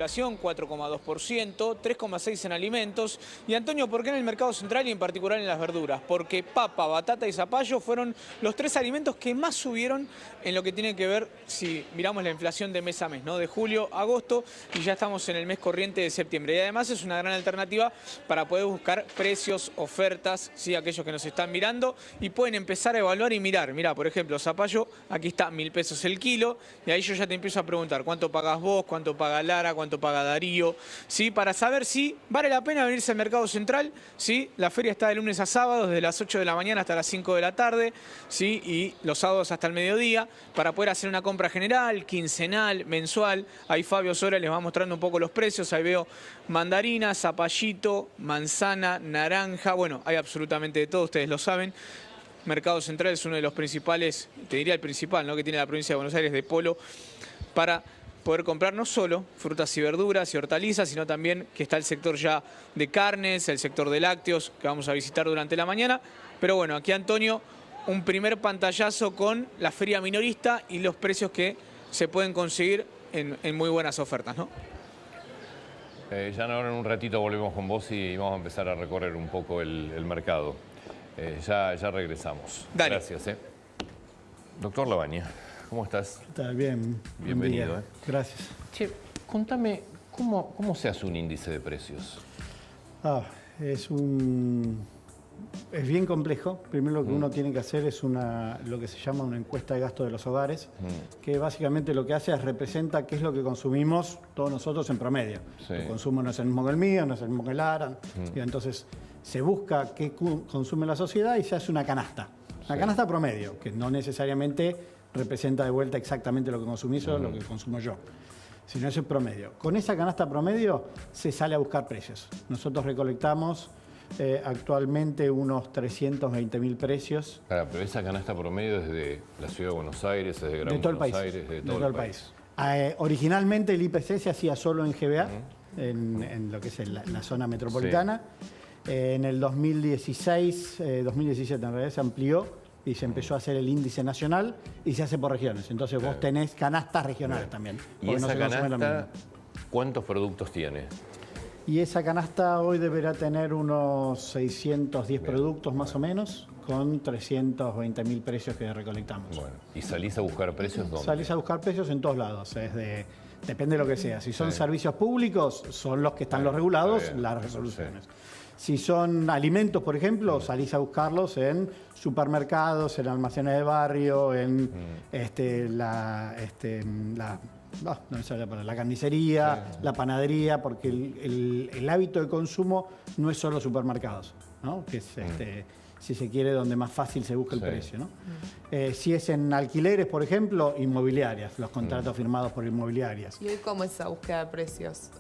4,2%, 3,6% en alimentos. Y Antonio, ¿por qué en el mercado central y en particular en las verduras? Porque papa, batata y zapallo fueron los tres alimentos que más subieron en lo que tiene que ver, si miramos la inflación de mes a mes, ¿no? De julio a agosto, y ya estamos en el mes corriente de septiembre. Y además es una gran alternativa para poder buscar precios, ofertas, ¿sí? Aquellos que nos están mirando y pueden empezar a evaluar y mirar. Mirá, por ejemplo, zapallo, aquí está 1.000 pesos el kilo, y ahí yo ya te empiezo a preguntar cuánto pagás vos, cuánto paga Lara, cuánto paga Darío, ¿sí? Para saber si vale la pena venirse al mercado central, ¿sí? La feria está de lunes a sábados, desde las 8 de la mañana hasta las 5 de la tarde, ¿sí? Y los sábados hasta el mediodía, para poder hacer una compra general, quincenal, mensual. Ahí Fabio Sora les va mostrando un poco los precios. Ahí veo mandarina, zapallito, manzana, naranja. Bueno, hay absolutamente de todo, ustedes lo saben. Mercado Central es uno de los principales, te diría el principal, ¿no? Que tiene la provincia de Buenos Aires de polo para poder comprar no solo frutas y verduras y hortalizas, sino también que está el sector ya de carnes, el sector de lácteos, que vamos a visitar durante la mañana. Pero bueno, aquí Antonio, un primer pantallazo con la feria minorista y los precios que se pueden conseguir en muy buenas ofertas, ¿no? Ya ahora en un ratito volvemos con vos y vamos a empezar a recorrer un poco el mercado. Ya regresamos. Dale. Gracias. Doctor Labaña, ¿cómo estás? Está bien. Bienvenido. Gracias. Che, contame, ¿cómo se hace un índice de precios? Es bien complejo. Primero lo que uno tiene que hacer es lo que se llama una encuesta de gasto de los hogares, que básicamente lo que hace es representa qué es lo que consumimos todos nosotros en promedio. Sí. El consumo no es el mismo que el mío, no es el mismo que el Lara. Y entonces se busca qué consume la sociedad y se hace una canasta. Una canasta promedio, que no necesariamente representa de vuelta exactamente lo que consumís o lo que consumo yo, sino es el promedio. Con esa canasta promedio se sale a buscar precios. Nosotros recolectamos actualmente unos 320.000 precios. Pero esa canasta promedio es de la Ciudad de Buenos Aires, es de Gran Buenos Aires, de todo el país. Originalmente el IPC se hacía solo en GBA, en lo que es la zona metropolitana. Sí. En el 2016, 2017 en realidad se amplió y se empezó a hacer el índice nacional y se hace por regiones. Entonces vos tenés canastas regionales también. ¿Y esa canasta cuántos productos tiene? Y esa canasta hoy deberá tener unos 610 productos más o menos, con 320.000 precios que recolectamos. Bueno, ¿y salís a buscar precios dónde? Salís a buscar precios en todos lados, depende de lo que sea. Si son servicios públicos, son los que están los regulados, las resoluciones. Si son alimentos, por ejemplo, salís a buscarlos en supermercados, en almacenes de barrio, en la carnicería, la panadería, porque el hábito de consumo no es solo supermercados, ¿no? Que es, si se quiere, donde más fácil se busca el precio, ¿no? Si es en alquileres, por ejemplo, inmobiliarias, los contratos firmados por inmobiliarias. ¿Y hoy cómo es esa búsqueda de precios?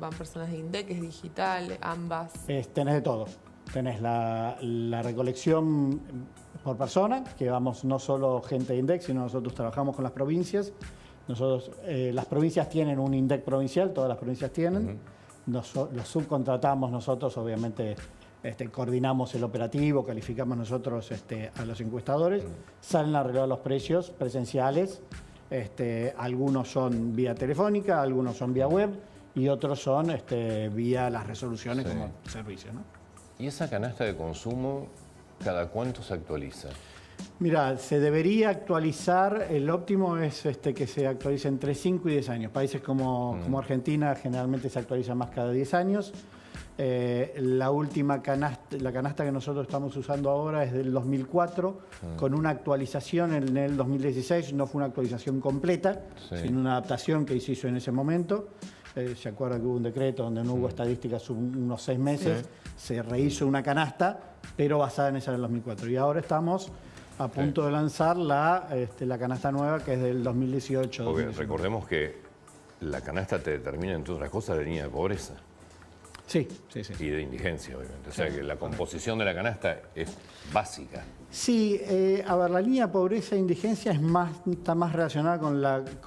¿Van personas de INDEC, es digital, ambas? Tenés de todo. Tenés la recolección por persona, que vamos no solo gente de INDEC, sino nosotros trabajamos con las provincias. Nosotros, las provincias tienen un INDEC provincial, todas las provincias tienen. Los subcontratamos nosotros, obviamente coordinamos el operativo, calificamos nosotros a los encuestadores. Salen a arreglar los precios presenciales. Algunos son vía telefónica, algunos son vía web y otros son vía las resoluciones como servicio, ¿no? ¿Y esa canasta de consumo, cada cuánto se actualiza? Mira, se debería actualizar, el óptimo es que se actualice entre 5 y 10 años. Países como Argentina generalmente se actualiza más cada 10 años. La última canasta, la canasta que nosotros estamos usando ahora es del 2004, con una actualización en el 2016. No fue una actualización completa, sino una adaptación que se hizo en ese momento. Se acuerda que hubo un decreto donde no hubo estadísticas unos 6 meses, se rehizo una canasta, pero basada en esa del 2004. Y ahora estamos a punto de lanzar la canasta nueva, que es del 2018. Porque recordemos que la canasta te determina, entre otras cosas, la línea de pobreza. Sí. Y de indigencia, obviamente. O sea que la composición de la canasta es básica. Sí, la línea de pobreza e indigencia está más relacionada con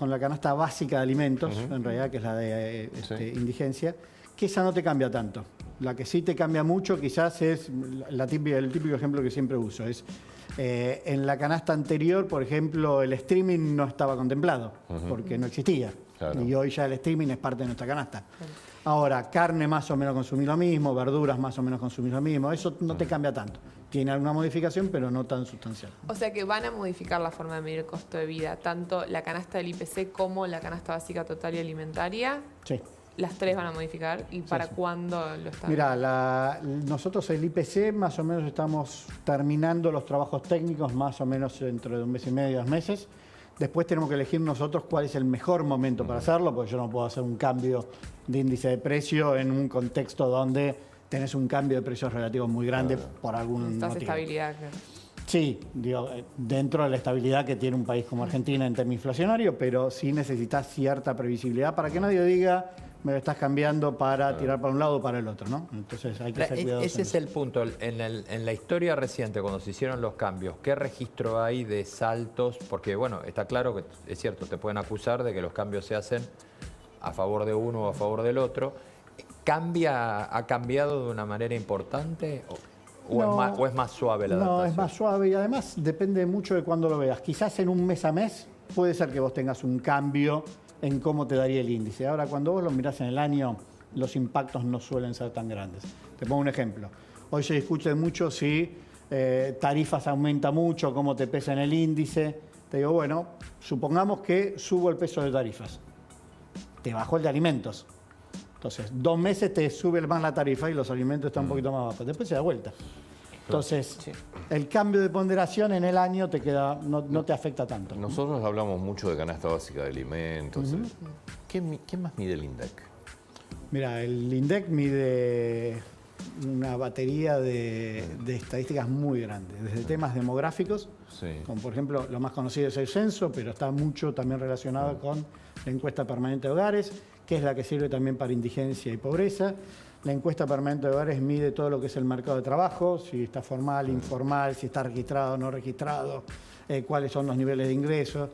la canasta básica de alimentos, en realidad, que es la de indigencia, que esa no te cambia tanto. La que sí te cambia mucho quizás es el típico ejemplo que siempre uso. En la canasta anterior, por ejemplo, el streaming no estaba contemplado, porque no existía. Claro. Y hoy ya el streaming es parte de nuestra canasta. Ahora, carne más o menos consumís lo mismo, verduras más o menos consumís lo mismo. Eso no te cambia tanto. Tiene alguna modificación, pero no tan sustancial. O sea que van a modificar la forma de medir el costo de vida, tanto la canasta del IPC como la canasta básica total y alimentaria. Sí. Las tres van a modificar. ¿Y para cuándo lo están? Mira, nosotros el IPC más o menos estamos terminando los trabajos técnicos más o menos dentro de un mes y medio, 2 meses. Después tenemos que elegir nosotros cuál es el mejor momento para hacerlo, porque yo no puedo hacer un cambio de índice de precio en un contexto donde tenés un cambio de precios relativos muy grande por algún Necesitas motivo. estabilidad. Claro. Sí, digo, dentro de la estabilidad que tiene un país como Argentina en términos inflacionarios, pero sí necesitas cierta previsibilidad para que nadie diga me lo estás cambiando para tirar para un lado o para el otro, ¿no? Entonces hay que ser cuidadosos. Ese es el punto. En la historia reciente, cuando se hicieron los cambios, ¿qué registro hay de saltos? Porque, bueno, está claro que es cierto, te pueden acusar de que los cambios se hacen a favor de uno o a favor del otro. ¿Ha cambiado de una manera importante o es más suave la adaptación? No, es más suave y además depende mucho de cuándo lo veas. Quizás en un mes a mes puede ser que vos tengas un cambio en cómo te daría el índice. Ahora, cuando vos lo mirás en el año, los impactos no suelen ser tan grandes. Te pongo un ejemplo. Hoy se discute mucho si tarifas aumenta mucho, cómo te pesa en el índice. Te digo, bueno, supongamos que subo el peso de tarifas. Te bajó el de alimentos. Entonces, 2 meses te sube más la tarifa y los alimentos están un poquito más bajos. Después se da vuelta. Entonces, el cambio de ponderación en el año te queda, no te afecta tanto. Nosotros hablamos mucho de canasta básica de alimentos. ¿Qué más mide el INDEC? Mira, el INDEC mide una batería de estadísticas muy grande, desde temas demográficos, como por ejemplo lo más conocido es el censo, pero está mucho también relacionado con la encuesta permanente de hogares, que es la que sirve también para indigencia y pobreza. La encuesta permanente de hogares mide todo lo que es el mercado de trabajo, si está formal, informal, si está registrado o no registrado, cuáles son los niveles de ingresos.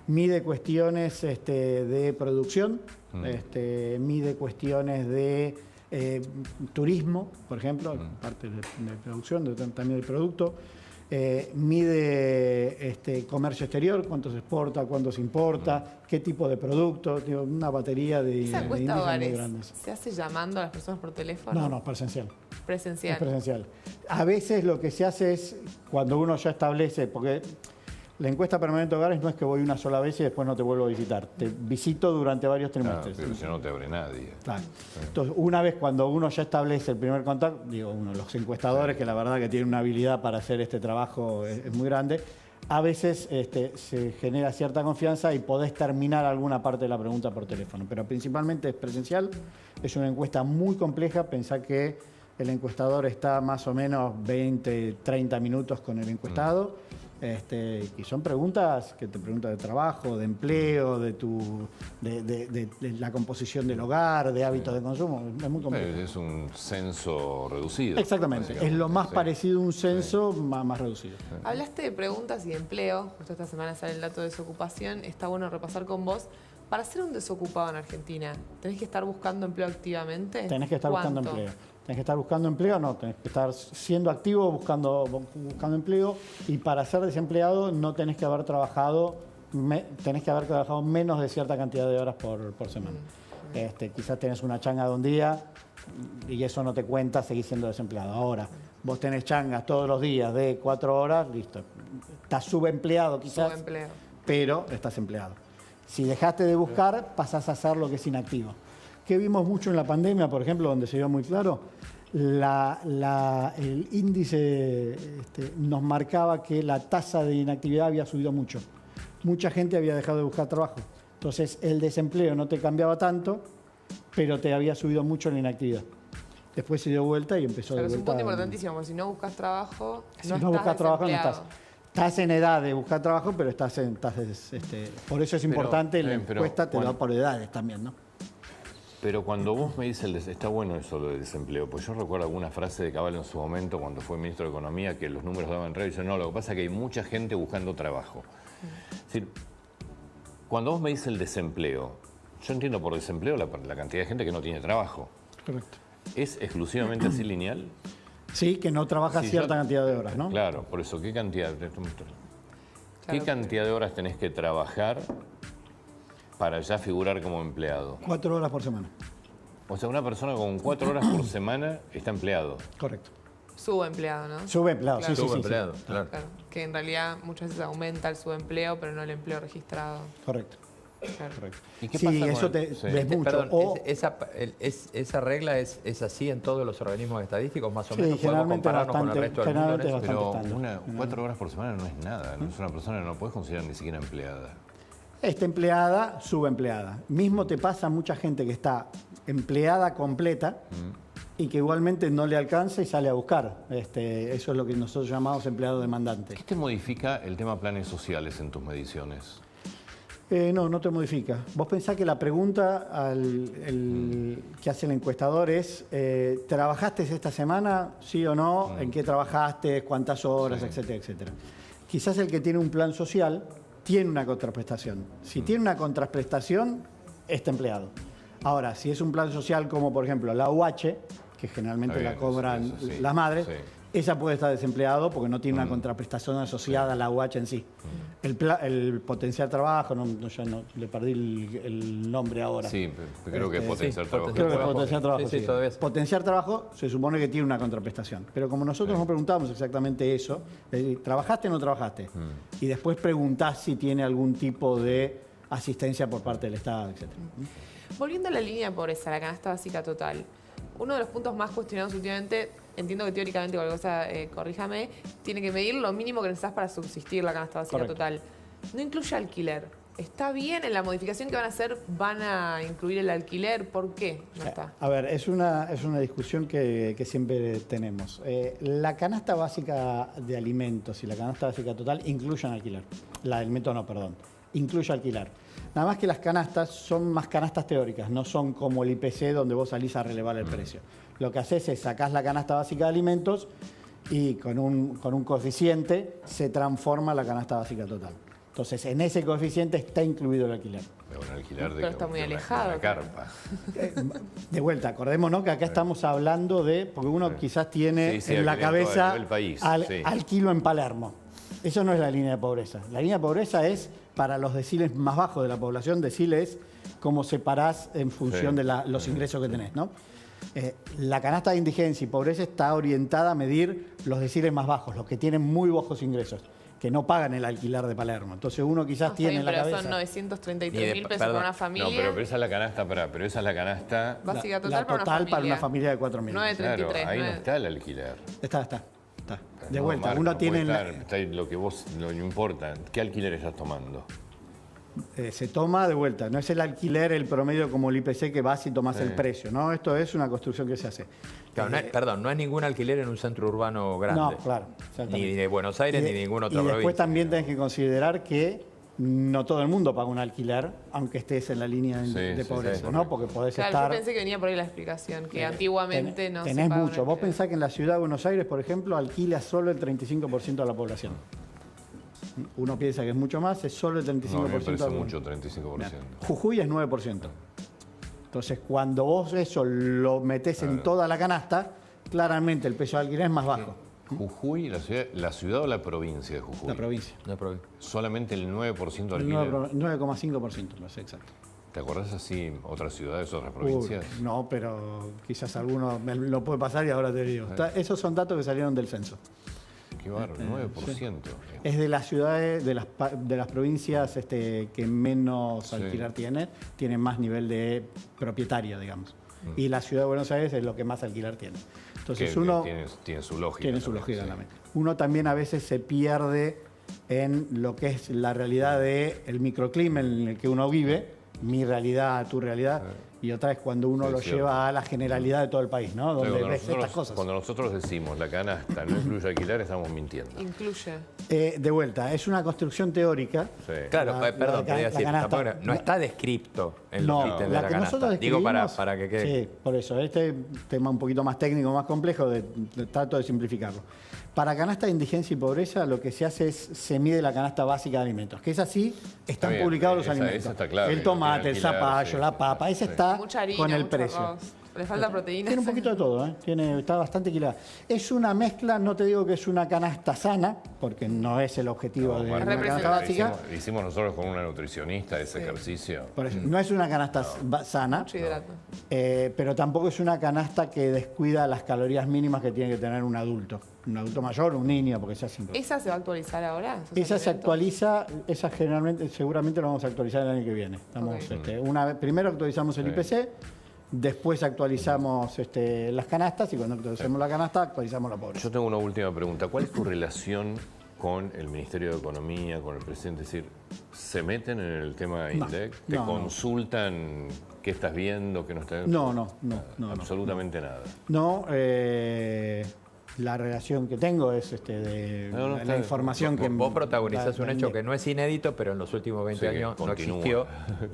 Mide cuestiones de producción, mide cuestiones de turismo, por ejemplo, parte de producción, también del producto. Mide comercio exterior, cuánto se exporta, cuánto se importa, qué tipo de producto, una batería de ¿Esa encuesta de índices muy hogares grandes. se hace llamando a las personas por teléfono? No, presencial. Presencial. Es presencial. A veces lo que se hace es, cuando uno ya establece, porque la encuesta permanente de hogares no es que voy una sola vez y después no te vuelvo a visitar. Te visito durante varios trimestres. Pero si no te abre nadie. Claro. Entonces, una vez cuando uno ya establece el primer contacto, digo, los encuestadores, que la verdad que tienen una habilidad para hacer este trabajo es muy grande, a veces se genera cierta confianza y podés terminar alguna parte de la pregunta por teléfono. Pero principalmente es presencial, es una encuesta muy compleja. Pensá que el encuestador está más o menos 20, 30 minutos con el encuestado. Y son preguntas que te preguntan de trabajo, de empleo, de la composición del hogar, de hábitos de consumo. Es muy complejo. Es un censo reducido. Exactamente, es lo más parecido a un censo más reducido. Hablaste de preguntas y de empleo. Justo esta semana sale el dato de desocupación. Está bueno repasar con vos. Para ser un desocupado en Argentina, ¿tenés que estar buscando empleo activamente? Tenés que estar buscando ¿Cuánto? empleo. Tenés que estar buscando empleo, no, tenés que estar siendo activo buscando empleo, y para ser desempleado no tenés que haber trabajado, tenés que haber trabajado menos de cierta cantidad de horas por semana. Quizás tenés una changa de un día y eso no te cuenta, seguís siendo desempleado. Ahora, vos tenés changas todos los días de 4 horas, listo. Estás subempleado quizás, Subempleo. pero estás empleado. Si dejaste de buscar, pasás a ser lo que es inactivo. Que vimos mucho en la pandemia, por ejemplo, donde se vio muy claro, el índice nos marcaba que la tasa de inactividad había subido mucho. Mucha gente había dejado de buscar trabajo. Entonces, el desempleo no te cambiaba tanto, pero te había subido mucho la inactividad. Después se dio vuelta y empezó Pero de es un vuelta. punto importantísimo, porque si no buscas trabajo, Si no no buscas trabajo, no desempleado. estás. Estás en edad de buscar trabajo, pero por eso es importante, la pero encuesta te da cuando- por edades también, ¿no? Pero cuando vos me dices, está bueno eso lo del desempleo, pues yo recuerdo alguna frase de Cabal en su momento cuando fue ministro de Economía que los números daban en red y dice, no, lo que pasa es que hay mucha gente buscando trabajo. Es decir, cuando vos me dices el desempleo, yo entiendo por desempleo la cantidad de gente que no tiene trabajo. Correcto. ¿Es exclusivamente así lineal? Sí, que no trabaja Sí, cierta cantidad de horas, ¿no? Claro, por eso, ¿qué cantidad? ¿Qué Claro. cantidad de horas tenés que trabajar para ya figurar como empleado. 4 horas por semana. O sea, una persona con 4 horas por semana está empleado. Correcto. Subempleado, ¿no? Subempleado, Claro. sí, sí, sí. Subempleado, Sí. claro. Claro, que en realidad muchas veces aumenta el subempleo, pero no el empleo registrado. Correcto. Claro. Correcto. ¿Y qué Sí, pasa con eso el- te sí. ves mucho. Perdón, O- ¿esa regla es así en todos los organismos estadísticos, más o Sí, menos? ¿Podemos generalmente compararnos con el bastante- resto del mundo en generalmente eso? bastante. Pero estándar. 4 horas por semana no es nada. No es una persona que no puedes considerar ni siquiera empleada. Está empleada, subempleada. Mismo te pasa a mucha gente que está empleada completa y que igualmente no le alcanza y sale a buscar. Eso es lo que nosotros llamamos empleado demandante. ¿Qué te modifica el tema planes sociales en tus mediciones? No, no te modifica. Vos pensás que la pregunta que hace el encuestador es, ¿trabajaste esta semana? ¿Sí o no? ¿En qué trabajaste? ¿Cuántas horas? Sí. Etcétera, etcétera. Quizás el que tiene un plan social tiene una contraprestación. Si tiene una contraprestación, está empleado. Ahora, si es un plan social como, por ejemplo, la UH, que generalmente Está la bien, cobran eso sí. las madres, Sí. esa puede estar desempleado porque no tiene una contraprestación asociada a la UH en sí. El potenciar trabajo, ya no le perdí el nombre ahora. Sí, creo que es potenciar sí, trabajo. Creo que Trabajo. potenciar trabajo. Sí, sí, sí. todavía sí. Potenciar trabajo se supone que tiene una contraprestación. Pero como nosotros no preguntamos exactamente eso, es decir, ¿trabajaste o no trabajaste? Y después preguntás si tiene algún tipo de asistencia por parte del Estado, etc. Volviendo a la línea de pobreza, la canasta básica total, uno de los puntos más cuestionados últimamente, entiendo que teóricamente, cualquier cosa, corríjame, tiene que medir lo mínimo que necesitas para subsistir la canasta básica Correcto. total. No incluye alquiler. ¿Está bien? En la modificación que van a hacer, ¿van a incluir el alquiler? ¿Por qué no está? A ver, es una discusión que siempre tenemos. La canasta básica de alimentos y la canasta básica total incluyen alquiler. La de alimentos no, perdón. Incluye alquiler. Nada más que las canastas son más canastas teóricas, no son como el IPC donde vos salís a relevar el precio. Lo que haces es sacás la canasta básica de alimentos y con un coeficiente se transforma la canasta básica total. Entonces, en ese coeficiente está incluido el alquiler. De un alquiler de Pero está muy de una- alejado, de una claro. carpa. De vuelta, acordémonos que acá estamos hablando de, porque uno quizás tiene Sí, sí, en la alquiler todo a cabeza nivel país, sí. alquilo en Palermo. Eso no es la línea de pobreza. La línea de pobreza es para los deciles más bajos de la población, deciles cómo separás en función Sí. de los ingresos que tenés, ¿no? La canasta de indigencia y pobreza está orientada a medir los deciles más bajos, los que tienen muy bajos ingresos, que no pagan el alquiler de Palermo. Entonces uno quizás Está tiene bien, en la pero cabeza... son 933 Ni de- mil pesos perdón. para una No, familia. pero esa es la canasta, pero esa es la canasta. Básica la total, total para una familia de 4.000. 933. Claro, ahí no 9. está el alquiler. Está. De No, vuelta, Marco, uno no tiene... puede la- estar, está ahí lo que vos no importa. ¿Qué alquiler estás tomando? se toma de vuelta. No es el alquiler el promedio como el IPC que vas y tomás Sí. el precio, ¿no? Esto es una construcción que se hace. Claro, perdón, no hay ningún alquiler en un centro urbano grande. No, claro. exactamente. Ni de Buenos Aires Y ni de ninguna otra Y después provincia. también tenés que considerar que no todo el mundo paga un alquiler, aunque estés en la línea Sí, de sí, pobreza, sí, ¿no? Porque podés Claro, estar... yo pensé que venía por ahí la explicación, que antiguamente no se Tenés pagaba mucho. un Vos alquiler. pensás que en la ciudad de Buenos Aires, por ejemplo, alquila solo el 35% de la población. Uno piensa que es mucho más, es solo el 35% No, a mí me de parece la mucho, población. 35%. Jujuy es 9%. Entonces, cuando vos eso lo metés en toda la canasta, claramente el precio de alquiler es más bajo. Jujuy, la ciudad o la provincia de Jujuy. La provincia. No hay problema. Solamente el 9% de El alquiler. 9,5%, no sé exacto. ¿Te acordás así otras ciudades, otras provincias? No, pero quizás alguno me lo puede pasar y ahora te digo. Esos son datos que salieron del censo. Qué bárbaro, 9%. Es de las ciudades, de las provincias que menos Sí. alquiler tienen más nivel de propietario, digamos. Y la ciudad de Buenos Aires es lo que más alquiler tiene. Entonces Que uno tiene su lógica. tiene su también, lógica sí. en la mente. Uno también a veces se pierde en lo que es la realidad del microclima en el que uno vive, mi realidad, tu realidad, y otra es cuando uno Sí, lo cierto. lleva a la generalidad de todo el país, ¿no? Donde Cuando ves estas nosotros, cosas. cuando nosotros decimos la canasta no incluye alquiler, estamos mintiendo. Incluye. De vuelta, es una construcción teórica. Sí. Claro, la perdón, quería decir, canasta. tampoco no está descripto en No, los ítems de la la que canasta. nosotros Digo describimos... para que quede. Sí, por eso. Este tema un poquito más técnico, más complejo, trato de simplificarlo. Para canasta de indigencia y pobreza, lo que se hace es, se mide la canasta básica de alimentos, que es así, están bien, publicados los esa alimentos. está clara, el que tomate, tiene el alquiler, zapallo, sí, la sí, papa, ese sí. está Mucha harina, con el mucho precio. arroz. Le falta proteína. Tiene un poquito de todo, ¿eh? Está bastante equilibrada. Es una mezcla, no te digo que es una canasta sana, porque no es el objetivo de una canasta básica. Hicimos nosotros con una nutricionista ese ejercicio. Por eso, no es una canasta sana, Mucho hidrato. pero tampoco es una canasta que descuida las calorías mínimas que tiene que tener un adulto mayor, un niño, porque ya siempre. ¿Esa se va a actualizar ahora? ¿Esos Esa se alimentos? actualiza, esa generalmente, seguramente lo vamos a actualizar el año que viene. Estamos, Ok. primero actualizamos el IPC, después actualizamos las canastas y cuando actualicemos la canasta actualizamos la pobreza. Yo tengo una última pregunta. ¿Cuál es tu relación con el Ministerio de Economía, con el presidente? Es decir, ¿se meten en el tema INDEC? ¿Te no. consultan qué estás viendo, qué no estás No. Absolutamente nada. No, la relación que tengo es de No, la está- información que... Vos protagonizás un la hecho INDEC. que no es inédito, pero en los últimos 20 Sí, que años no continúa. existió.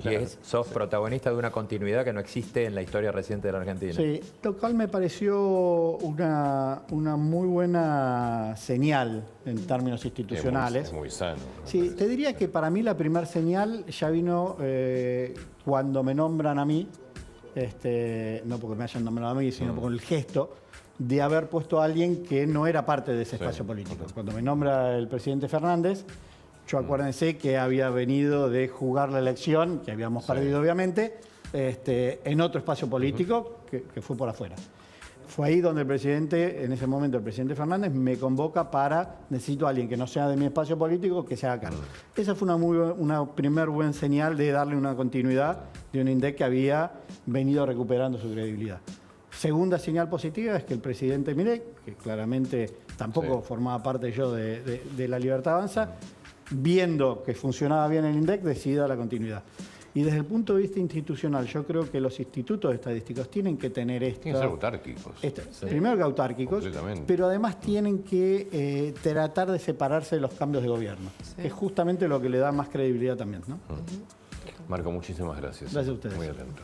Claro. Y sos protagonista de una continuidad que no existe en la historia reciente de la Argentina. Sí, lo cual me pareció una muy buena señal en términos institucionales. Es muy sano. Sí, te diría que para mí la primera señal ya vino cuando me nombran a mí, no porque me hayan nombrado a mí, sino por el gesto de haber puesto a alguien que no era parte de ese espacio político. Cuando me nombra el presidente Fernández, yo acuérdense que había venido de jugar la elección, que habíamos perdido obviamente, en otro espacio político que fue por afuera. Fue ahí donde el presidente, en ese momento el presidente Fernández, me convoca para, necesito a alguien que no sea de mi espacio político, que se haga cargo. Esa fue una primer buena señal de darle una continuidad de un INDEC que había venido recuperando su credibilidad. Segunda señal positiva es que el presidente Milei, que claramente tampoco formaba parte yo de la Libertad Avanza, viendo que funcionaba bien el INDEC, decida la continuidad. Y desde el punto de vista institucional, yo creo que los institutos estadísticos tienen que tener esto. Tienen que ser autárquicos. Primero que autárquicos, Completamente. pero además tienen que tratar de separarse de los cambios de gobierno, que es justamente lo que le da más credibilidad también, ¿no? Marco, muchísimas gracias. Gracias a ustedes. Muy atento.